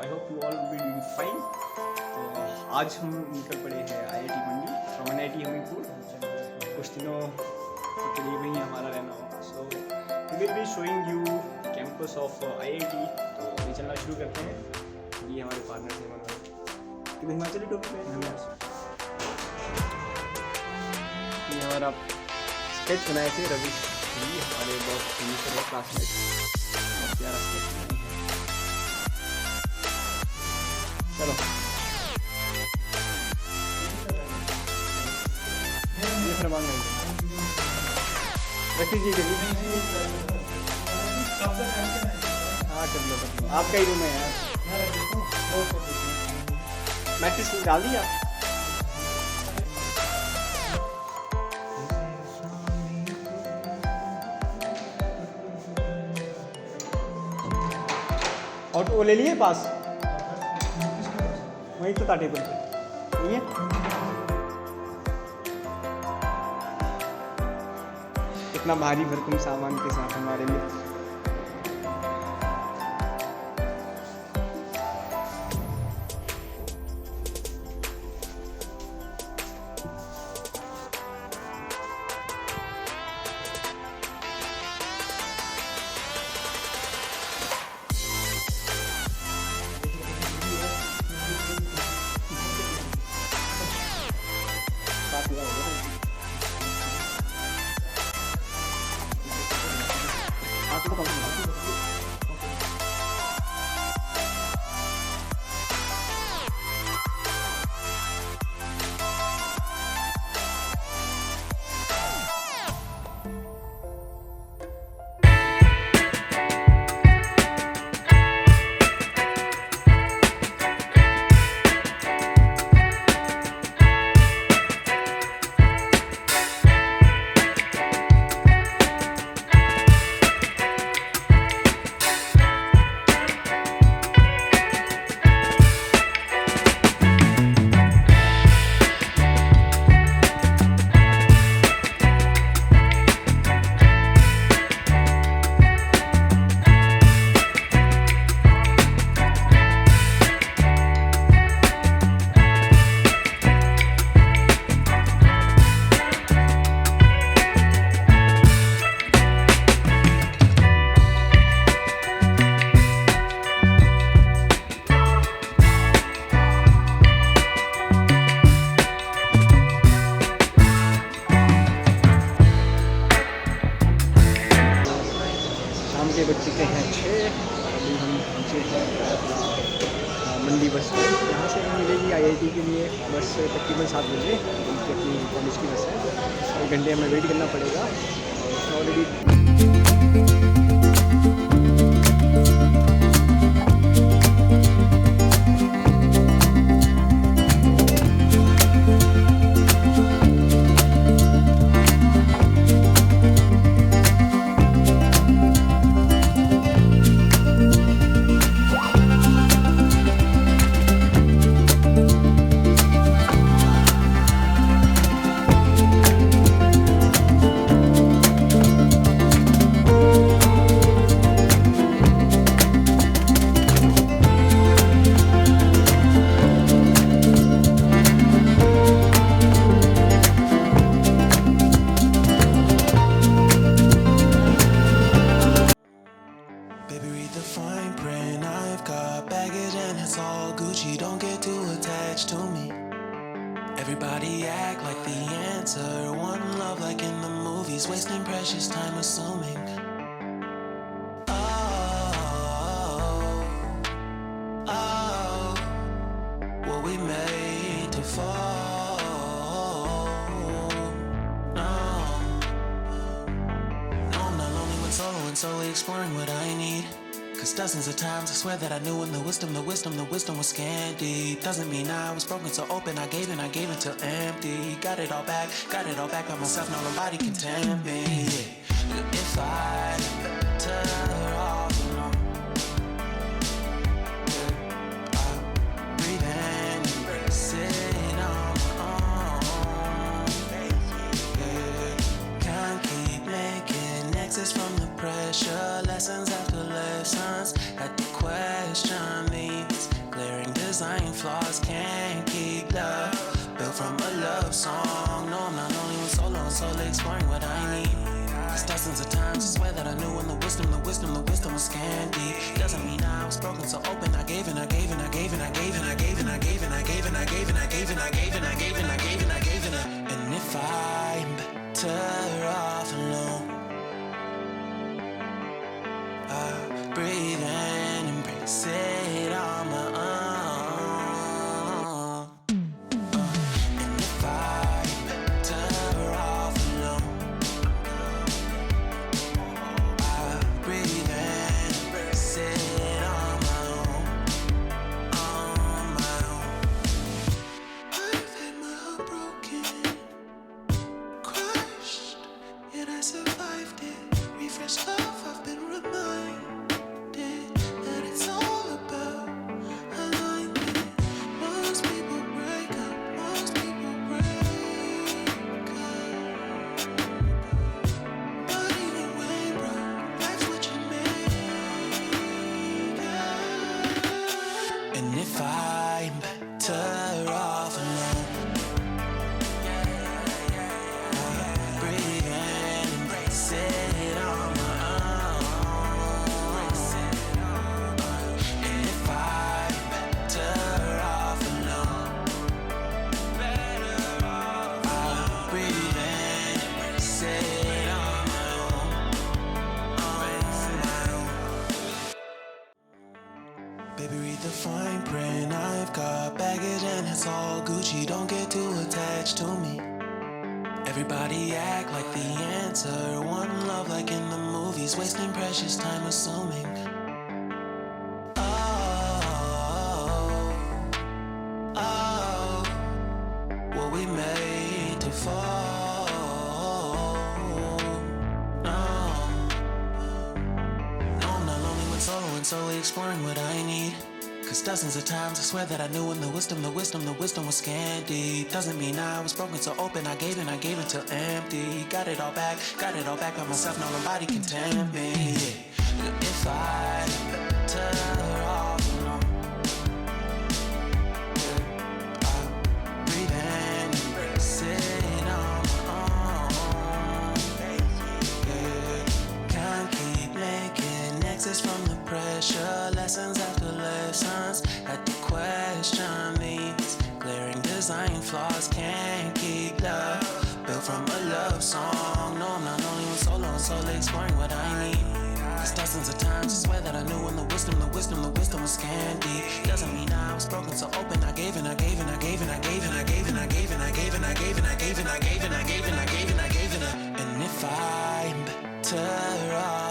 I hope you all be doing fine. तो आज हम निकल पड़े हैं IIT Mandi from NIT Hamirpur. कुछ दिनों के लिए वहीं हमारा रहना होगा। So we will be showing you campus of IIT। तो अभी चलना शुरू करते हैं। ये हमारे पार्टनर थे मनोज, हिमाचली टॉपिक में ये हमारा स्केच बनाए थे रवीश जी, हमारे बहुत सीनियर क्लासमेट। प्यारा स्केच बनाए हैं। चलो ये फरमान नहीं रख लीजिए। हाँ कर लो, आपका ही रूम है यार। मैट्रिक्स डाल दिया। और वो ले लिए पास, वहीं तो था टेबल पे, नहीं है? इतना भारी भरकम सामान के साथ हमारे मित्र। के बज चुके हैं 6। अभी हम पहुँचे हैं मंडी बस में। यहाँ से मिलेगी IIT के लिए बस तकरीबन 7 बजे, उनकी अपनी कॉलेज की बस है। 1 घंटे हमें वेट करना पड़ेगा। Already everybody act like the answer. One love like in the movies, wasting precious time assuming. Were we made to fall? No, I'm not lonely when solo and solely exploring what I need. Cause dozens of times I swear that I knew when the wisdom was scanty. Doesn't mean I was broken so open, I gave until empty. Got it all back by myself, now nobody can tempt me. If I turn off, I'll breathe in, embrace it on my own. Can't keep making exits from the pressure. Lessons after lessons, had to question these flaws, can't keep love. Built from a love song. No, I'm not lonely when solo and solely exploring what I need. Cause dozens of times I swear that I knew when the wisdom was candy. Doesn't mean I was broken, so open. I gave and I gave and I gave and I gave and I gave and I gave and I gave and I gave and I gave and I gave and I gave and I gave and I gave and I. And if I'm better off alone, I breathe and embrace it on my own. And if I'm better off alone, I breathe and embrace it on my own. On my own. I've had my heart broken, crushed, yet I survived it. Refreshed love, I've been reminded that it's all about alignment. Most people break up, most people break up. But either way, bro, that's what you make up. And if I'm better off alone, I breathe and embrace it on my own. And if I'm better off alone, I breathe and embrace it on my own. On my own. Baby, read the fine print. I've got baggage and it's all Gucci. Don't get too attached to me. Everybody act like the answer. One love like in the movies. Wasting precious time assuming. Oh, were we made to fall? No, I'm not lonely when solo and solely exploring what I need. Cause dozens of times I swear that I knew when the wisdom was scanty. Doesn't mean I was broken, so open. I gave and I gave until empty. Got it all back by myself. Now nobody can tempt me. If I better off alone, I breathe and embrace it on my own. Can't keep making exits from the pressure. Lessons after lessons, had to question these glaring design flaws. Can't keep love, built from a love song. No, I'm not only when solo and solely exploring what I need. Cause dozens of times I swear that I knew when the wisdom was candy. Doesn't mean I was broken, so open. I gave and I gave and I gave and I gave and I gave and I gave and I gave and I gave and I gave and I gave and I gave and I gave and I gave and I. And if I'm better off